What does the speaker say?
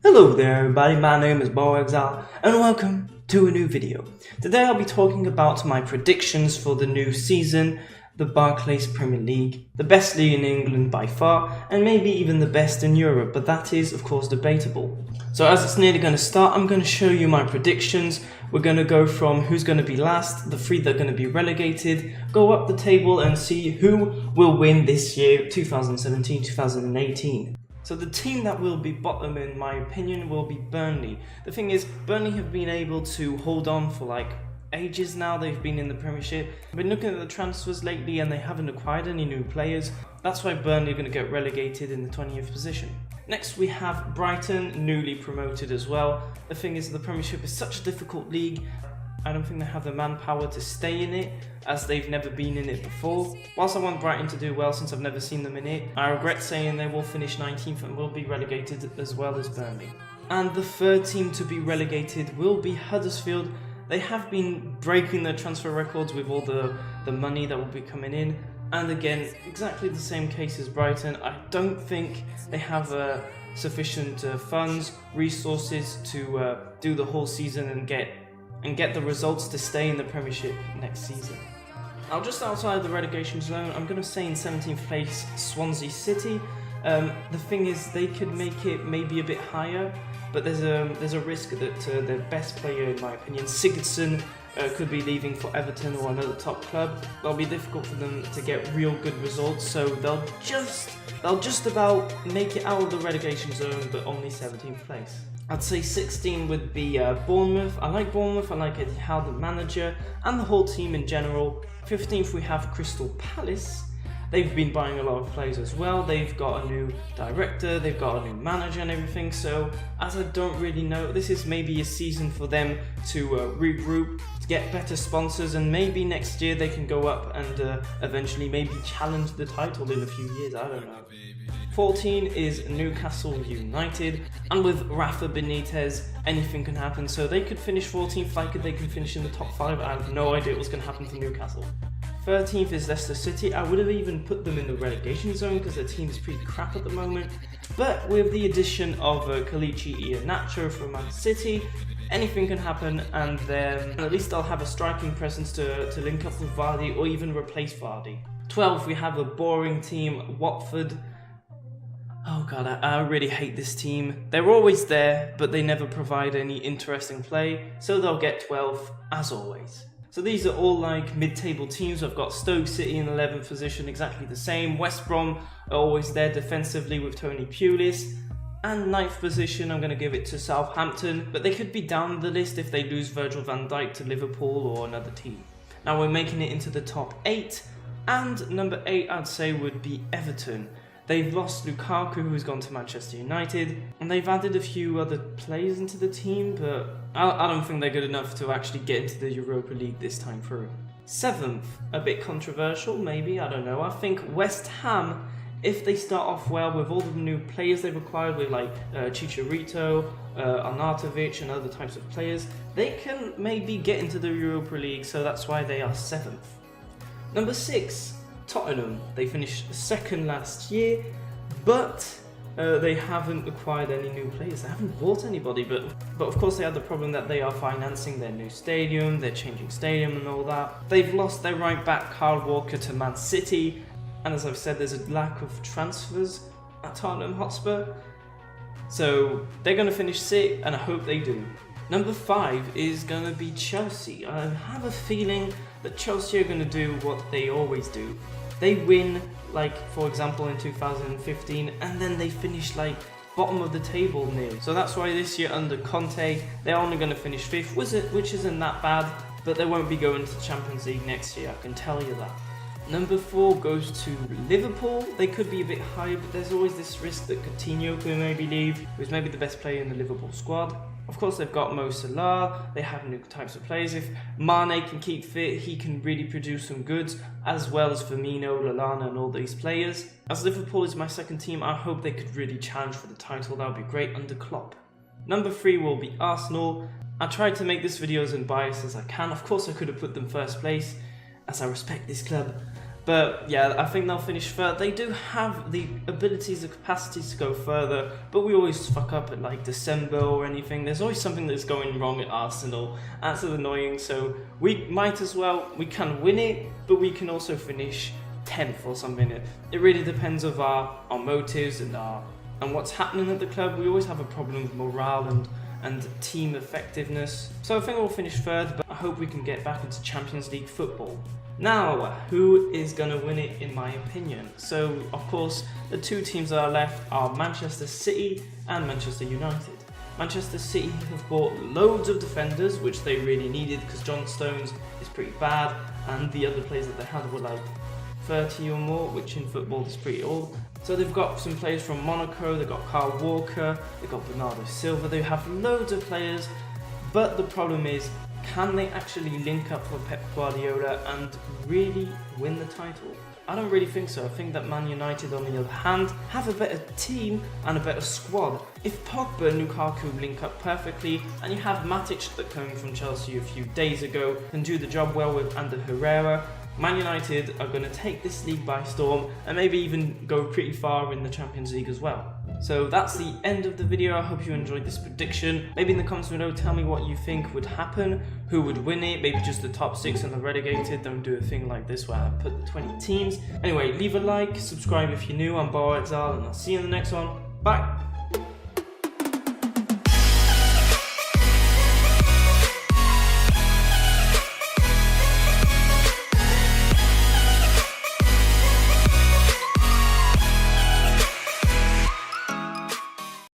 Hello there everybody, my name is BoExile and welcome to a new video. Today I'll be talking about my predictions for the new season, the Barclays Premier League, the best league in England by far, and maybe even the best in Europe, but that is of course debatable. So as it's nearly going to start, I'm going to show you my predictions. We're going to go from who's going to be last, the three that are going to be relegated, go up the table and see who will win this year, 2017-2018. So the team that will be bottom, in my opinion, will be Burnley. The thing is, Burnley have been able to hold on for like ages now. They've been in the Premiership. I've been looking at the transfers lately and they haven't acquired any new players. That's why Burnley are going to get relegated in the 20th position. Next we have Brighton, newly promoted as well. The thing is, the Premiership is such a difficult league. I don't think they have the manpower to stay in it, as they've never been in it before. Whilst I want Brighton to do well since I've never seen them in it, I regret saying they will finish 19th and will be relegated as well as Burnley. And the third team to be relegated will be Huddersfield. They have been breaking their transfer records with all the money that will be coming in. And again, exactly the same case as Brighton. I don't think they have sufficient funds, resources to do the whole season and get the results to stay in the Premiership next season. Now, just outside the relegation zone, I'm going to say in 17th place, Swansea City. The thing is, they could make it maybe a bit higher, but there's a risk that their best player, in my opinion, Sigurdsson, could be leaving for Everton or another top club. It'll be difficult for them to get real good results, so they'll just about make it out of the relegation zone, but only 17th place. I'd say 16 would be Bournemouth. I like Bournemouth, I like Eddie Howe, the manager, and the whole team in general. 15th we have Crystal Palace. They've been buying a lot of players as well. They've got a new director, they've got a new manager and everything, so as I don't really know, this is maybe a season for them to regroup, to get better sponsors, and maybe next year they can go up and eventually maybe challenge the title in a few years, I don't know. 14 is Newcastle United, and with Rafa Benitez, anything can happen, so they could finish 14th, like they can finish in the top 5, I have no idea what's going to happen to Newcastle. 13th is Leicester City. I would have even put them in the relegation zone because their team is pretty crap at the moment, but with the addition of Kelechi Iheanacho from Man City, anything can happen, and then at least they'll have a striking presence to link up with Vardy or even replace Vardy. 12th we have a boring team, Watford. Oh god, I really hate this team. They're always there, but they never provide any interesting play, so they'll get 12th as always. So these are all like mid-table teams. I've got Stoke City in 11th position, exactly the same. West Brom are always there defensively with Tony Pulis. And 9th position, I'm going to give it to Southampton, but they could be down the list if they lose Virgil van Dijk to Liverpool or another team. Now we're making it into the top 8, and number 8 I'd say would be Everton. They've lost Lukaku, who's gone to Manchester United, and they've added a few other players into the team, but I don't think they're good enough to actually get into the Europa League this time through. 7th, a bit controversial, maybe, I don't know. I think West Ham, if they start off well with all the new players they've acquired, with like Chicharito, Arnautovic and other types of players, they can maybe get into the Europa League, so that's why they are 7th. Number 6. Tottenham. They finished second last year, but they haven't acquired any new players. They haven't bought anybody, but of course they had the problem that they are financing their new stadium, they're changing stadium and all that. They've lost their right back Kyle Walker to Man City, and as I've said, there's a lack of transfers at Tottenham Hotspur. So they're going to finish 6th, and I hope they do. Number 5 is going to be Chelsea. I have a feeling that Chelsea are going to do what they always do. They win, like for example in 2015, and then they finish like bottom of the table nearly. So that's why this year under Conte, they're only going to finish 5th, which isn't that bad, but they won't be going to the Champions League next year, I can tell you that. Number 4 goes to Liverpool. They could be a bit higher, but there's always this risk that Coutinho could maybe leave, who's maybe the best player in the Liverpool squad. Of course, they've got Mo Salah, they have new types of players. If Mane can keep fit, he can really produce some goods, as well as Firmino, Lallana and all these players. As Liverpool is my second team, I hope they could really challenge for the title. That would be great under Klopp. Number 3 will be Arsenal. I tried to make this video as unbiased as I can. Of course, I could have put them first place, as I respect this club. But yeah, I think they'll finish third. They do have the abilities, the capacities to go further, but we always fuck up at like December or anything. There's always something that's going wrong at Arsenal. That's annoying, so we might as well, we can win it, but we can also finish 10th or something. It really depends on our motives and what's happening at the club. We always have a problem with morale and team effectiveness. So I think we'll finish third, but I hope we can get back into Champions League football. Now, who is going to win it in my opinion? So, of course, the two teams that are left are Manchester City and Manchester United. Manchester City have bought loads of defenders, which they really needed because John Stones is pretty bad, and the other players that they had were like 30 or more, which in football is pretty old. So they've got some players from Monaco, they've got Kyle Walker, they've got Bernardo Silva, they have loads of players, but the problem is, can they actually link up for Pep Guardiola and really win the title? I don't really think so. I think that Man United, on the other hand, have a better team and a better squad. If Pogba and Lukaku link up perfectly, and you have Matic that came from Chelsea a few days ago, can do the job well with Ander Herrera, Man United are going to take this league by storm and maybe even go pretty far in the Champions League as well. So that's the end of the video. I hope you enjoyed this prediction. Maybe in the comments below, tell me what you think would happen, who would win it, maybe just the top 6 and the relegated. Don't do a thing like this where I put the 20 teams. Anyway, leave a like, subscribe if you're new. I'm Bo Exile, and I'll see you in the next one. Bye!